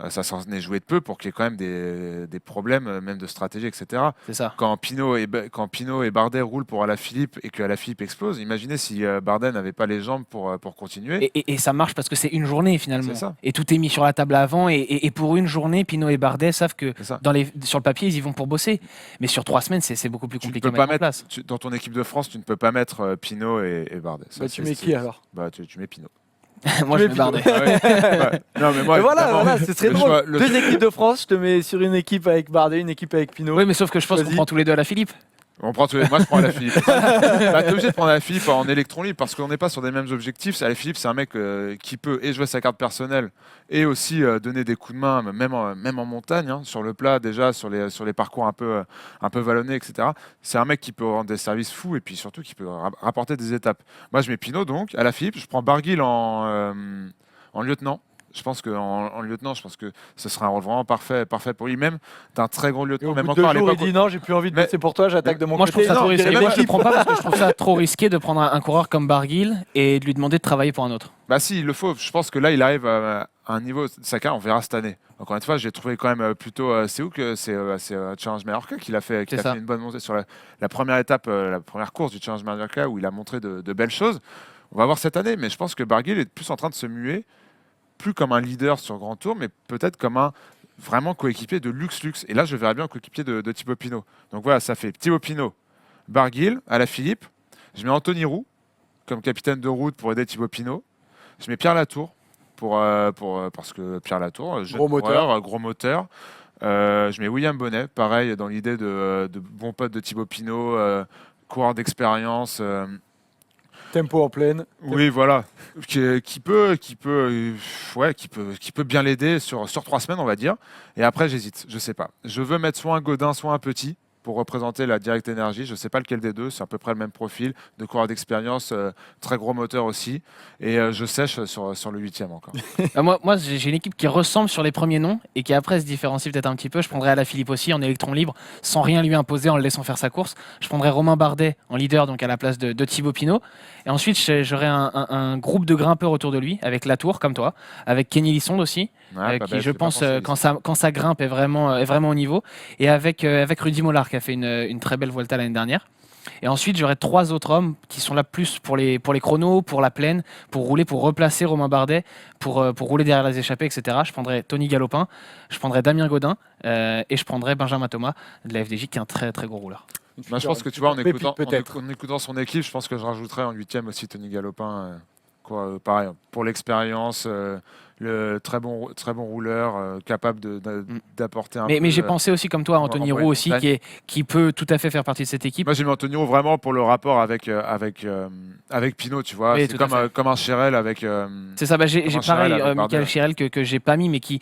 ça s'en est joué de peu pour qu'il y ait quand même des problèmes, même de stratégie, etc. C'est ça. Quand Pinot et Bardet roulent pour Alaphilippe et que Alaphilippe explose, imaginez si Bardet n'avait pas les jambes pour continuer. Et ça marche parce que c'est une journée finalement. C'est ça. Et tout est mis sur la table avant. Et pour une journée, Pinot et Bardet savent que C'est ça. sur le papier, ils y vont pour bosser. Mais sur 3 semaines, c'est beaucoup plus Tu ne compliqué peux à pas mettre en mettre, place. dans ton équipe de France, tu ne peux pas mettre Pinot et Bardet. Ça, Bah, tu c'est- mets qui alors? Bah, tu mets Pinot. Moi, Tu je mets mets Bardet. Ah ouais. Ouais. Non, mais moi, Et voilà, évidemment, ce serait le drôle. choix- 2 équipes de France, je te mets sur une équipe avec Bardet, une équipe avec Pinot. Oui, mais sauf que je pense qu'on Vas-y. prend tous les deux à la Philippe. Moi, je prends Alaphilippe. Bah, t'es obligé de prendre Alaphilippe en électron libre parce qu'on n'est pas sur des mêmes objectifs. Alaphilippe, c'est un mec qui peut et jouer sa carte personnelle et aussi donner des coups de main, même en montagne, hein, sur le plat déjà, sur les parcours un peu vallonnés, etc. C'est un mec qui peut rendre des services fous et puis surtout qui peut rapporter des étapes. Moi, je mets Pinot donc, Alaphilippe. Je prends Barguil en lieutenant. Je pense qu'en lieutenant, je pense que ce serait un rôle vraiment parfait pour lui-même, d'un très gros Et lieutenant. au Même bout de encore à 2 jours, il l'époque. dit non, j'ai plus envie de Mais- bosser pour toi, j'attaque de mon Moi, je côté. trouve ça trop Non, risqué. il y a Moi, des je ne équipes. prends pas parce que je trouve ça trop risqué de prendre un coureur comme Barguil et de lui demander de travailler pour un autre. Bah si, il le faut. Je pense que là, il arrive à un niveau. Saka, on verra cette année. Encore une fois, j'ai trouvé quand même plutôt. C'est où que c'est Challenge Mallorca qu'il a fait une bonne montée sur la première étape, la première course du Challenge Mallorca où il a montré de belles choses. On va voir cette année, mais je pense que Barguil est plus en train de se muer, plus comme un leader sur Grand Tour, mais peut-être comme un vraiment coéquipier de Lux. Et là, je verrais bien un coéquipier de Thibaut Pinot. Donc voilà, ça fait Thibaut Pinot, Barguil, Alaphilippe. Je mets Anthony Roux comme capitaine de route pour aider Thibaut Pinot. Je mets Pierre Latour parce que Pierre Latour, jeune coureur, gros moteur. Je mets William Bonnet, pareil, dans l'idée de bon pote de Thibaut Pinot, coureur d'expérience. Tempo en pleine. Oui, voilà, qui peut bien l'aider sur 3 semaines, on va dire. Et après, j'hésite, je sais pas. Je veux mettre soit un Godin, soit un Petit pour représenter la Direct Energy. Je ne sais pas lequel des deux, c'est à peu près le même profil, de coureur d'expérience, très gros moteur aussi. Et je sèche sur le 8e encore. Moi, j'ai une équipe qui ressemble sur les premiers noms et qui après se différencie peut-être un petit peu. Je prendrais Alaphilippe aussi en électron libre, sans rien lui imposer, en le laissant faire sa course. Je prendrais Romain Bardet en leader, donc à la place de Thibaut Pinot. Et ensuite, j'aurais un groupe de grimpeurs autour de lui, avec Latour, comme toi, avec Kenny Lissonde aussi, qui, je pense, quand ça grimpe, est vraiment au niveau. Et avec Rudy Mollard, qui a fait une très belle Vuelta l'année dernière. Et ensuite, j'aurais 3 autres hommes qui sont là plus pour les chronos, pour la plaine, pour rouler, pour replacer Romain Bardet, pour rouler derrière les échappées, etc. Je prendrais Tony Galopin, je prendrais Damien Godin et je prendrais Benjamin Thomas de la FDJ, qui est un très très gros rouleur. Moi, je pense que tu vois, en écoutant son équipe, je pense que je rajouterais en 8e aussi Tony Galopin. Pareil, pour l'expérience, le très bon rouleur, capable d'apporter un peu. Mais j'ai pensé aussi, comme toi, à Anthony Roux aussi, qui peut tout à fait faire partie de cette équipe. Moi, j'ai mis Anthony Roux vraiment pour le rapport avec Pinot, tu vois. Oui, c'est comme un Chérel avec. C'est ça, j'ai pareil, Michael Chirel que j'ai pas mis, mais qui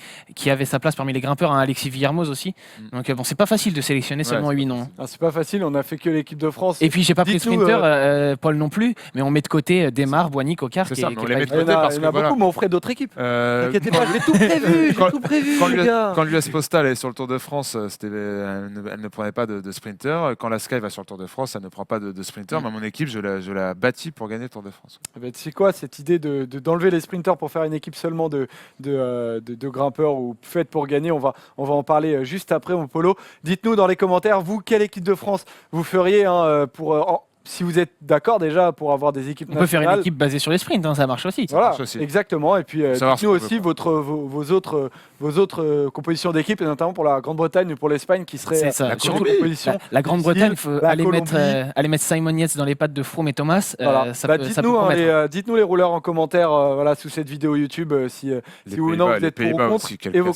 avait sa place parmi les grimpeurs, hein, Alexis Villermoz aussi. Donc bon, c'est pas facile de sélectionner seulement 8 noms. Ah, c'est pas facile, on a fait que l'équipe de France. Et puis j'ai pas pris de sprinter, Paul non plus, mais on met de côté Desmar, Boigny, Cocard. C'est ça, qui on est les pas met de évident. côté parce Il y que en a voilà. beaucoup, mais on ferait d'autres équipes. T'inquiète pas, j'ai tout prévu, Quand les gars. l'US Postal est sur le Tour de France, elle ne prenait pas de sprinter. Quand la Sky va sur le Tour de France, elle ne prend pas de sprinter. Mais mon équipe, je la bâtis pour gagner le Tour de France. Eh ben, tu sais quoi, cette idée d'enlever les sprinters pour faire une équipe seulement de grimpeurs ou faite pour gagner, on va en parler juste après, mon Polo. Dites-nous dans les commentaires, vous, quelle équipe de France vous feriez si vous êtes d'accord déjà pour avoir des équipes On peut nationales. faire une équipe basée sur les sprints, hein, ça marche aussi. Voilà, marche aussi. exactement. Et puis dites-nous aussi vos autres compositions d'équipe, et notamment pour la Grande-Bretagne ou pour l'Espagne, qui serait C'est ça. la Surtout composition. la Grande-Bretagne, il faut la aller Colombie. mettre Simon Yates dans les pattes de Froome et Thomas. Voilà. Ça Bah, peut dites-nous, promettre. dites-nous les rouleurs en commentaire sous cette vidéo YouTube si ou non vous êtes pour ou contre, et vos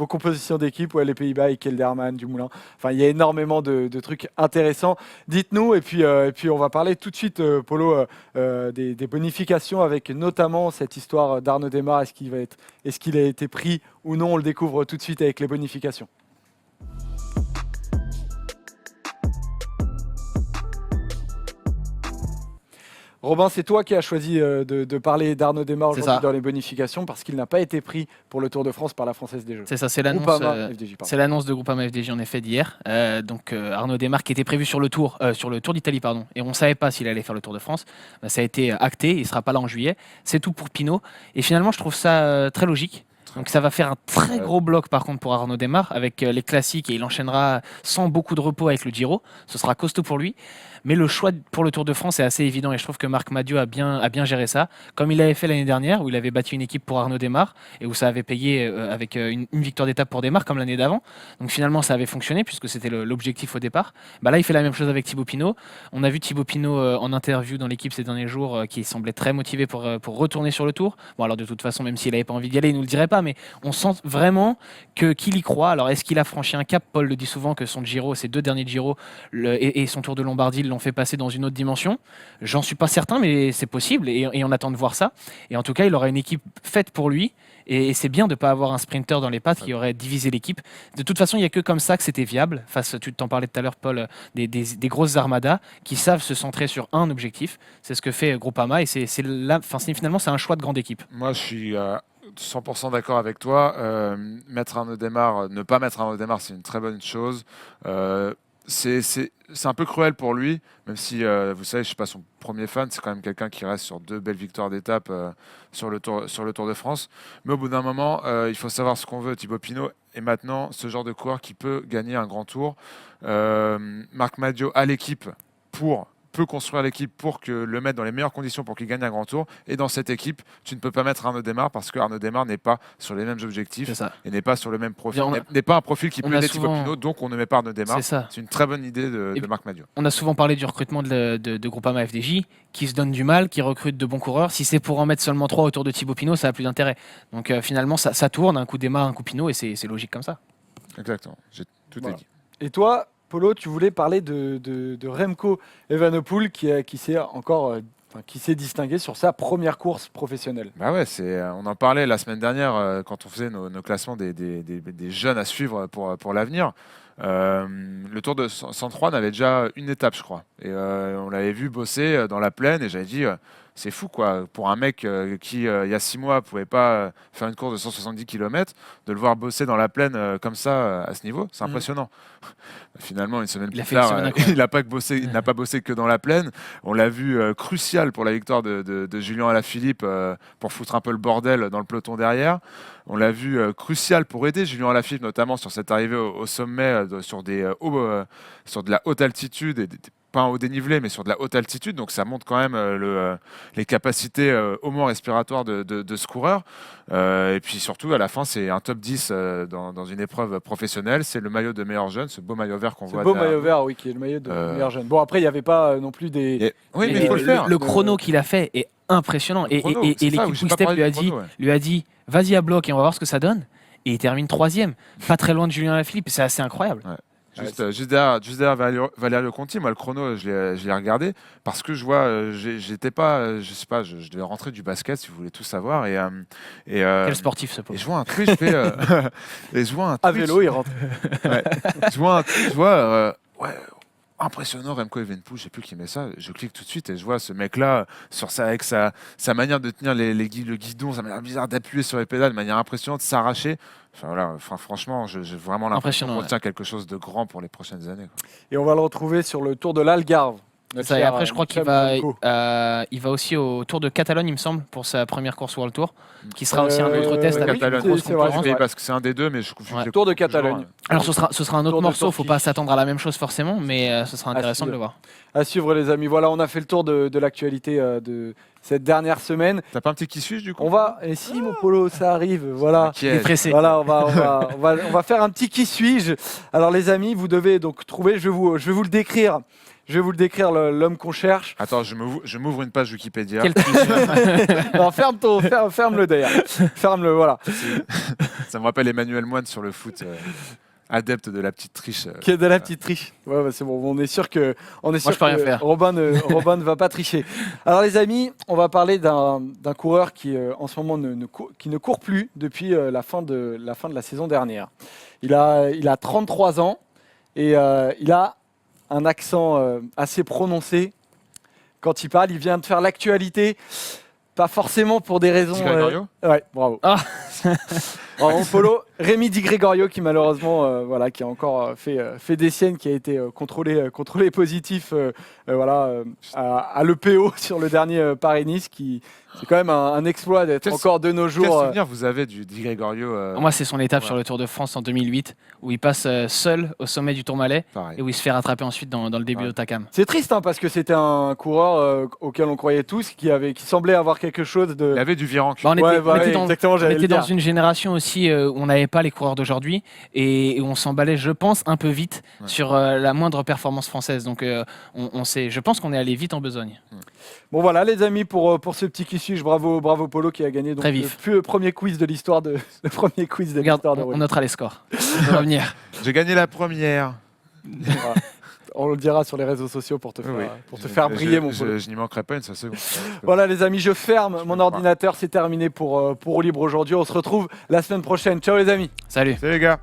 compositions d'équipe, les Pays-Bas et Kelderman, Dumoulin. Enfin, il y a énormément de trucs intéressants. Dites-nous, et puis on va parler tout de suite, Polo, des bonifications, avec notamment cette histoire d'Arnaud Démare. Est-ce qu'il a été pris ou non? On le découvre tout de suite avec les bonifications. Robin, c'est toi qui as choisi de parler d'Arnaud Démare aujourd'hui dans les bonifications, parce qu'il n'a pas été pris pour le Tour de France par la Française des Jeux. C'est ça, c'est l'annonce de Groupama FDJ en effet d'hier. Donc Arnaud Démare qui était prévu sur le Tour d'Italie, et on ne savait pas s'il allait faire le Tour de France. Ça a été acté, il ne sera pas là en juillet. C'est tout pour Pinot. Et finalement, je trouve ça très logique. Donc ça va faire un très gros bloc par contre pour Arnaud Démare avec les classiques, et il enchaînera sans beaucoup de repos avec le Giro. Ce sera costaud pour lui. Mais le choix pour le Tour de France est assez évident et je trouve que Marc Madiot a bien géré ça, comme il l'avait fait l'année dernière où il avait battu une équipe pour Arnaud Démare et où ça avait payé avec une victoire d'étape pour Démare comme l'année d'avant. Donc finalement ça avait fonctionné puisque c'était l'objectif au départ. Bah là il fait la même chose avec Thibaut Pinot. On a vu Thibaut Pinot en interview dans l'équipe ces derniers jours qui semblait très motivé pour retourner sur le Tour. Bon alors de toute façon même s'il n'avait pas envie d'y aller il nous le dirait pas, mais on sent vraiment qu'il y croit. Alors est-ce qu'il a franchi un cap? Paul le dit souvent que son Giro, ses 2 derniers Giro et son Tour de Lombardie l'ont fait passer dans une autre dimension. J'en suis pas certain, mais c'est possible et on attend de voir ça. Et en tout cas, il aura une équipe faite pour lui. Et c'est bien de ne pas avoir un sprinter dans les pattes qui aurait divisé l'équipe. De toute façon, il n'y a que comme ça que c'était viable. Tu t'en parlais tout à l'heure, Paul, des grosses armadas qui savent se centrer sur un objectif. C'est ce que fait Groupama et finalement, c'est un choix de grande équipe. Moi, je suis 100% d'accord avec toi. Mettre Arnaud Démare, ne pas mettre Arnaud Démare, c'est une très bonne chose. C'est un peu cruel pour lui, même si, vous savez, je ne suis pas son premier fan, c'est quand même quelqu'un qui reste sur 2 belles victoires d'étape sur le Tour de France. Mais au bout d'un moment, il faut savoir ce qu'on veut. Thibaut Pinot est maintenant ce genre de coureur qui peut gagner un grand tour. Marc Madiot a l'équipe peut construire l'équipe pour le mettre dans les meilleures conditions pour qu'il gagne un grand tour. Et dans cette équipe, tu ne peux pas mettre Arnaud Démare parce que Arnaud Démare n'est pas sur les mêmes objectifs et n'est pas sur le même profil. N'est pas un profil qui peut aider Thibaut Pinot, donc on ne met pas Arnaud Démare. C'est une très bonne idée de Marc Madiot. On a souvent parlé du recrutement de Groupama FDJ, qui se donne du mal, qui recrute de bons coureurs. Si c'est pour en mettre seulement 3 autour de Thibaut Pinot, ça n'a plus d'intérêt. Donc finalement, ça tourne, un coup Démare, un coup Pinot, et c'est logique comme ça. Exactement, j'ai tout dit. Et toi, Polo, tu voulais parler de Remco Evenepoel qui s'est distingué sur sa première course professionnelle. Bah ouais, on en parlait la semaine dernière quand on faisait nos classements des jeunes à suivre pour l'avenir. Le Tour de 103 avait déjà une étape, je crois. Et on l'avait vu bosser dans la plaine et j'avais dit... c'est fou quoi, pour un mec qui, il y a 6 mois, pouvait pas faire une course de 170 km, de le voir bosser dans la plaine comme ça, à ce niveau, c'est impressionnant. Finalement, une semaine plus tard, il n'a pas bossé que dans la plaine. On l'a vu crucial pour la victoire de Julien Alaphilippe pour foutre un peu le bordel dans le peloton derrière. On l'a vu crucial pour aider Julien Alaphilippe, notamment sur cette arrivée au sommet, sur de la haute altitude, pas un haut dénivelé, mais sur de la haute altitude. Donc ça montre quand même les capacités homo-respiratoires de ce coureur. Et puis surtout, à la fin, c'est un top 10 dans une épreuve professionnelle. C'est le maillot de meilleur jeune, ce beau maillot vert qu'on voit. Ce beau maillot vert, oui, qui est le maillot de meilleur jeune. Bon, après, il n'y avait pas non plus des... Oui, mais il faut le faire. Le chrono qu'il a fait est impressionnant. Et l'équipe Quick-Step lui a dit vas-y à bloc et on va voir ce que ça donne. Et il termine 3e, pas très loin de Julien Alaphilippe. C'est assez incroyable. Ouais. Juste derrière Valerio Conti, moi le chrono, je l'ai regardé parce que je vois, j'étais pas, je sais pas, je devais rentrer du basket si vous voulez tout savoir quel sportif ce pauvre. Et je vois un tweet, à vélo il rentre. Ouais, je vois impressionnant Remco Evenepoel, je sais plus qui met ça, je clique tout de suite et je vois ce mec-là avec sa manière de tenir le guidon, sa manière bizarre d'appuyer sur les pédales, de manière impressionnante, s'arracher. Franchement, j'ai vraiment l'impression qu'on retient quelque chose de grand pour les prochaines années. Quoi. Et on va le retrouver sur le Tour de l'Algarve. Ça, et après, je crois qu'il va aussi au Tour de Catalogne, il me semble, pour sa première course World Tour, qui sera aussi un autre test avec une grosse concurrence. Parce que c'est un des deux, mais je confonds. Le Tour de Catalogne. Alors, ce sera un autre morceau, il ne faut pas s'attendre à la même chose forcément, mais ce sera intéressant de le voir. À suivre, les amis. Voilà, on a fait le tour de l'actualité de cette dernière semaine. T'as pas un petit qui suis du coup? Et si mon Polo, ça arrive, voilà. Il est pressé. Voilà, on va faire un petit qui suis-je. Alors les amis, vous devez donc trouver, je vais vous le décrire. Je vais vous le décrire, l'homme qu'on cherche. Attends, je m'ouvre une page Wikipédia. Quel non, ferme-le d'ailleurs. Ferme-le, voilà. Ça me rappelle Emmanuel Moine sur le foot. Adepte de la petite triche. Qui est de la petite triche. Ouais, c'est bon. On est sûr que Robin ne va pas tricher. Alors les amis, on va parler d'un coureur qui en ce moment qui ne court plus depuis la fin de la saison dernière. Il a 33 ans et il a un accent assez prononcé quand il parle. Il vient de faire l'actualité, pas forcément pour des raisons. Ouais, bravo. En polo, Rémi Di Gregorio qui malheureusement voilà, qui a encore fait des siennes, qui a été contrôlé positif à l'EPO sur le dernier Paris-Nice, qui c'est quand même un exploit d'être encore de nos Quel jours. souvenir vous avez du Di Gregorio Moi, c'est son étape ouais. sur le Tour de France en 2008, où il passe seul au sommet du Tourmalet Pareil. et où il se fait rattraper ensuite dans le début Ouais. d'Otakam. C'est triste hein, parce que c'était un coureur auquel on croyait tous, qui semblait avoir quelque chose de. Il avait du Virenque. Bah, on était, Ouais, on était dans, exactement, on j'allais était le dans dire. une génération aussi où on n'avait pas les coureurs d'aujourd'hui et où on s'emballait, je pense, un peu vite Ouais. sur la moindre performance française. Donc, je pense qu'on est allé vite en besogne. Bon voilà les amis pour ce petit qui suis, bravo Polo qui a gagné donc Très vif. le premier quiz de l'histoire de le premier quiz de Regarde, l'histoire de on Roland. notera les scores. On va revenir. J'ai gagné la première. Voilà. On le dira sur les réseaux sociaux pour te faire, Oui. pour te faire briller mon Polo. Je n'y manquerai pas une seule seconde. Voilà les amis, je ferme mon me crois. ordinateur, c'est terminé pour Eau Libre aujourd'hui. On se retrouve la semaine prochaine. Ciao les amis. Salut. Salut les gars.